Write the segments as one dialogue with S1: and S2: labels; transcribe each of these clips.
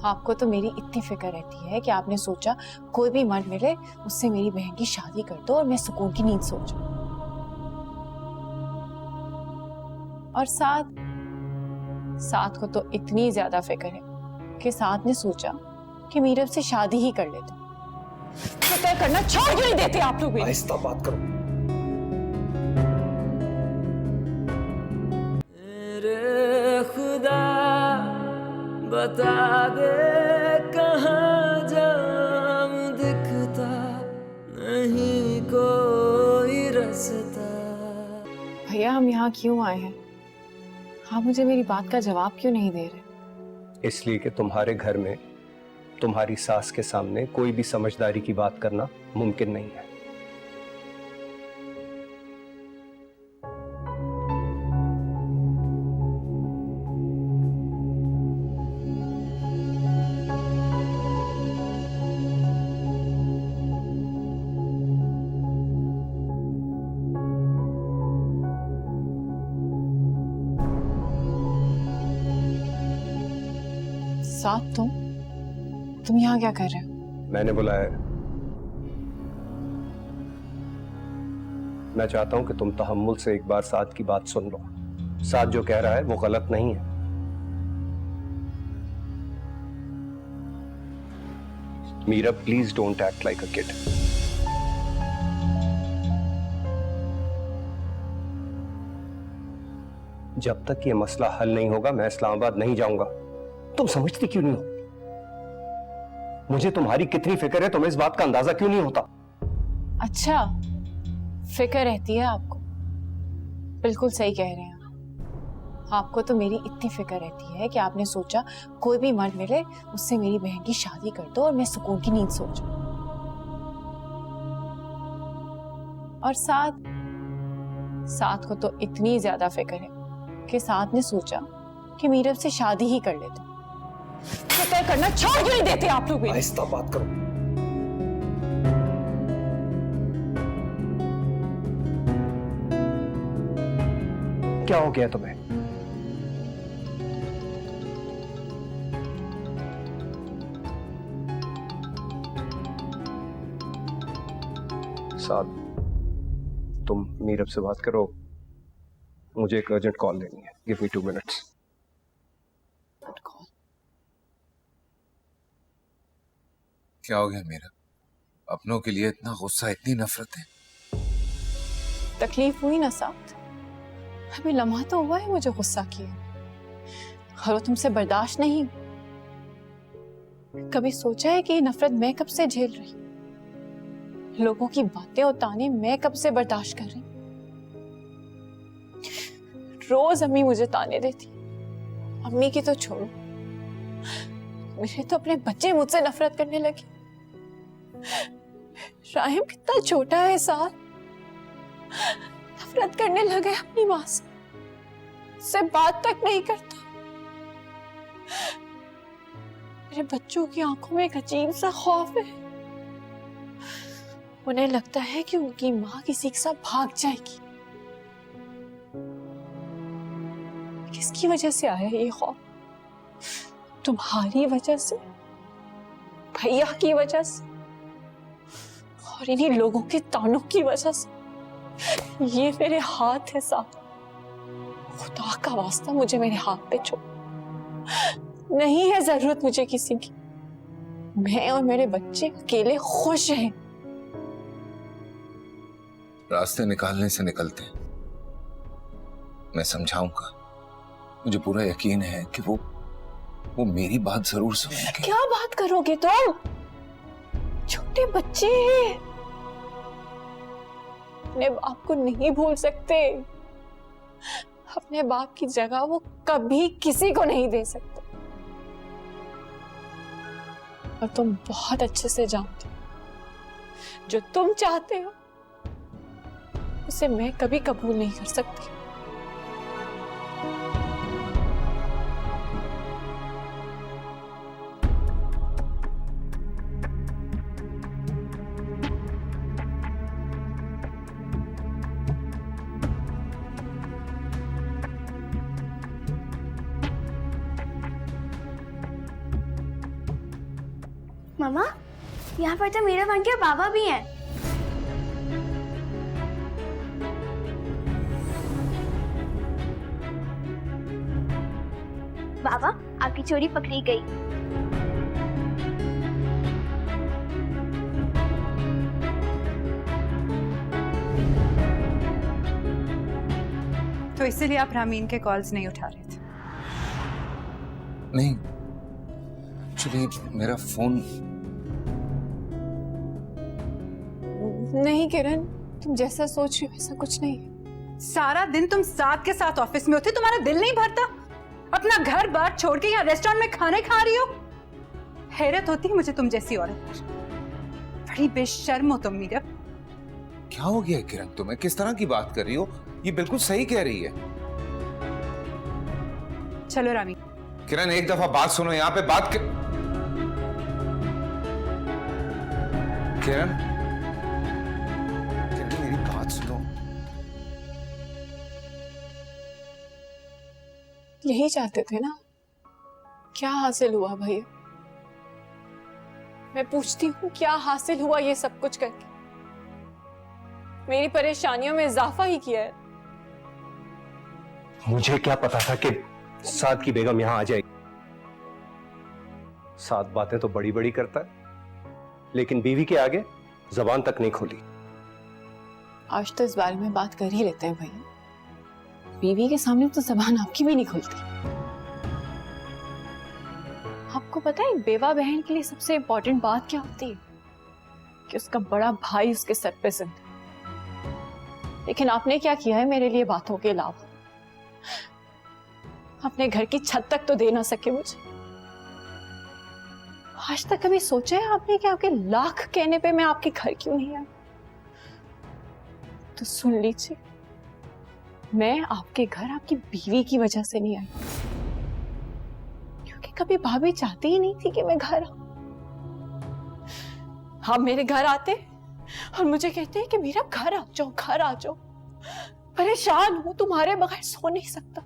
S1: आपको तो मेरी इतनी फिक्र रहती है कि आपने सोचा कोई भी मर्द मिले उससे मेरी बहन की शादी कर दो और मैं सुकून की नींद सो जाऊं। और साथ को तो इतनी ज्यादा फिक्र है कि साथ ने सोचा कि मीरब से शादी ही कर लेते। फिक्र करना छोड़ क्यों नहीं देते आप लोग?
S2: आहिस्ता बात करो।
S3: खुदा बता दे कहाँ जाऊं, दिखता नहीं कोई रास्ता।
S1: भैया हम यहाँ क्यों आए हैं? आप मुझे मेरी बात का जवाब क्यों नहीं दे रहे?
S2: इसलिए कि तुम्हारे घर में तुम्हारी सास के सामने कोई भी समझदारी की बात करना मुमकिन नहीं है।
S1: साथ तुम यहाँ क्या कर रहे हो?
S2: मैंने बुलाया है। मैं चाहता हूं कि तुम तहम्मुल से एक बार साथ की बात सुन लो। साथ जो कह रहा है वो गलत नहीं है। Meera, please don't act like a kid. जब तक ये मसला हल नहीं होगा मैं इस्लामाबाद नहीं जाऊंगा। तुम समझती क्यों नहीं हो? मुझे तुम्हारी कितनी फिक्र है, तुम्हें इस बात का अंदाजा क्यों नहीं होता?
S1: अच्छा, फिक्र रहती है आपको। बिल्कुल सही कह रहे हैं आपको तो मेरी इतनी फिक्र रहती है कि आपने सोचा कोई भी मर्द मिले उससे मेरी बहन की शादी कर दो और मैं सुकून की नींद सो जाऊं। और साथ को तो इतनी ज्यादा फिक्र है कि साथ ने सोचा कि मीरब से शादी ही कर लेते। फिक्र करना छोड़ क्यों नहीं देते आप लोग?
S2: आहिस्ता बात करो। क्या हो गया तुम्हें? साथ, तुम मीरब से बात करो, मुझे एक अर्जेंट कॉल लेनी है। Give me 2 minutes.
S4: क्या हो गया मीरा? अपनों के लिए इतना गुस्सा, इतनी नफरत है?
S1: तकलीफ हुई ना साथ? अभी लम्हा तो हुआ है मुझे गुस्सा किए और वो तुमसे बर्दाश्त नहीं। कभी सोचा है कि ये नफरत मैं कब से झेल रही? लोगों की बातें और ताने मैं कब से बर्दाश्त कर रही? रोज अम्मी मुझे ताने देती। अम्मी की तो छोड़ो, मेरे तो अपने बच्चे मुझसे नफरत करने लगे। राहिम कितना छोटा है साथ, नफरत करने लगे अपनी माँ से, उससे बात तक नहीं करता। मेरे बच्चों की आंखों में एक अजीब सा खौफ है। उन्हें लगता है कि उनकी माँ किसी के साथ भाग जाएगी। किसकी वजह से आया ये खौफ? तुम्हारी वजह से, भैया की वजह से और इन्हीं लोगों के तानों की वजह से। ये मेरे हाथ है साथ, खुदा का वास्ता मुझे मेरे हाथ पे छोड़। नहीं है जरूरत मुझे किसी की। मैं और मेरे बच्चे अकेले खुश हैं।
S4: रास्ते निकालने से निकलते हैं। मैं समझाऊंगा। मुझे पूरा यकीन है कि वो मेरी बात जरूर सुनेंगे।
S1: क्या बात करोगे तुम? छोटे बच्चे हैं, अपने बाप को नहीं भूल सकते। अपने बाप की जगह वो कभी किसी को नहीं दे सकते। और तुम बहुत अच्छे से जानते हो जो तुम चाहते हो उसे मैं कभी कबूल नहीं कर सकती।
S5: मम्मा, यहाँ पर तो मीरा बहन के बाबा भी हैं। बाबा, आपकी चोरी पकड़ी गई।
S6: तो इसीलिए आप रामीन के कॉल्स नहीं उठा रहे थे?
S4: नहीं, एक्चुअली मेरा फोन।
S1: नहीं किरण, तुम जैसा सोच रही हो वैसा कुछ नहीं है।
S6: सारा दिन तुम साथ के साथ ऑफिस में होते, तुम्हारा दिल नहीं भरता? अपना घर बार छोड़ के यहाँ रेस्टोरेंट में खाने खा रही हो। हैरत होती है मुझे तुम जैसी औरत पर। बड़ी बेशर्म हो तुम मीरा।
S4: क्या हो गया किरण, तुम्हें किस तरह की बात कर रही हो? ये बिल्कुल सही कह रही है।
S6: चलो रामी।
S4: किरण एक दफा बात सुनो, यहाँ पे बात किरण, मेरी बात सुनो।
S1: यही चाहते थे ना? क्या हासिल हुआ भैया? मैं पूछती हूँ, क्या हासिल हुआ ये सब कुछ करके? मेरी परेशानियों में इजाफा ही किया है।
S2: मुझे क्या पता था कि साद की बेगम यहां आ जाएगी। साद बातें तो बड़ी बड़ी करता है, लेकिन बीवी के आगे जबान तक नहीं खोली।
S1: आज तो इस बारे में बात कर ही लेते हैं भैया। बीवी के सामने तो जबान आपकी भी नहीं खुलती। आपको पता है बेवा बहन के लिए सबसे इंपॉर्टेंट बात क्या होती है? कि उसका बड़ा भाई उसके सर पे जिंदा। लेकिन आपने क्या किया है मेरे लिए बातों के अलावा? अपने घर की छत तक तो दे ना सके मुझे। आज तक कभी सोचा है आपने कि आपके लाख कहने पे मैं आपके घर क्यों नहीं आई? तो सुन लीजिए, मैं आपके घर आपकी बीवी की वजह से नहीं आई, क्योंकि कभी भाभी चाहती ही नहीं थी कि मैं घर आऊं। आप मेरे घर आते और मुझे कहते हैं कि मेरा घर आ जाओ, घर आ जाओ। परेशान हूं, तुम्हारे बगैर सो नहीं सकता।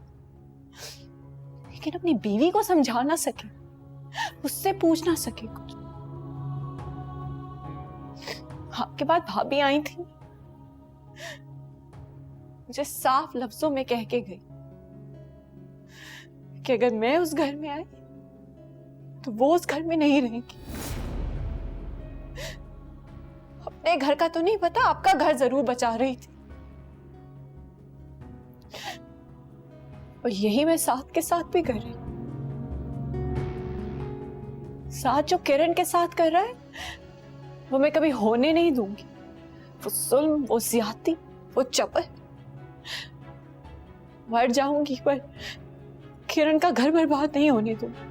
S1: लेकिन अपनी बीवी को समझा ना सके, उससे पूछ ना सके कुछ। आपके बाद भाभी आई थी, मुझे साफ लफ्जों में कह के गई कि अगर मैं उस घर में आई तो वो उस घर में नहीं रहेगी। अपने घर का तो नहीं पता, आपका घर जरूर बचा रही थी। और यही मैं साथ के साथ भी कर रही हूं। साथ जो किरण के साथ कर रहा है वो मैं कभी होने नहीं दूंगी। वो जुल्म, वो ज्यादती, वो चपल। मर जाऊंगी पर किरण का घर बर्बाद नहीं होने दूंगी।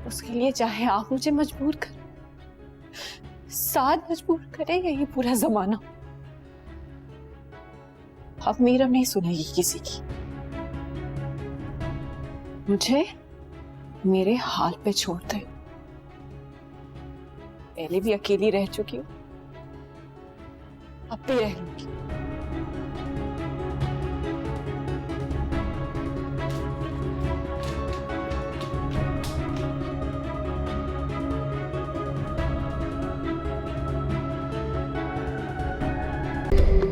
S1: उसके लिए चाहे आप मुझे मजबूर करें, साथ मजबूर करेगा ये पूरा जमाना। अब मीरा नहीं सुनेगी किसी की। मुझे मेरे हाल पे छोड़ दे। पहले भी अकेली रह चुकी हूं, अब भी रह लूंगी।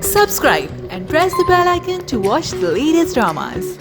S7: Subscribe and press the bell icon to watch the latest dramas.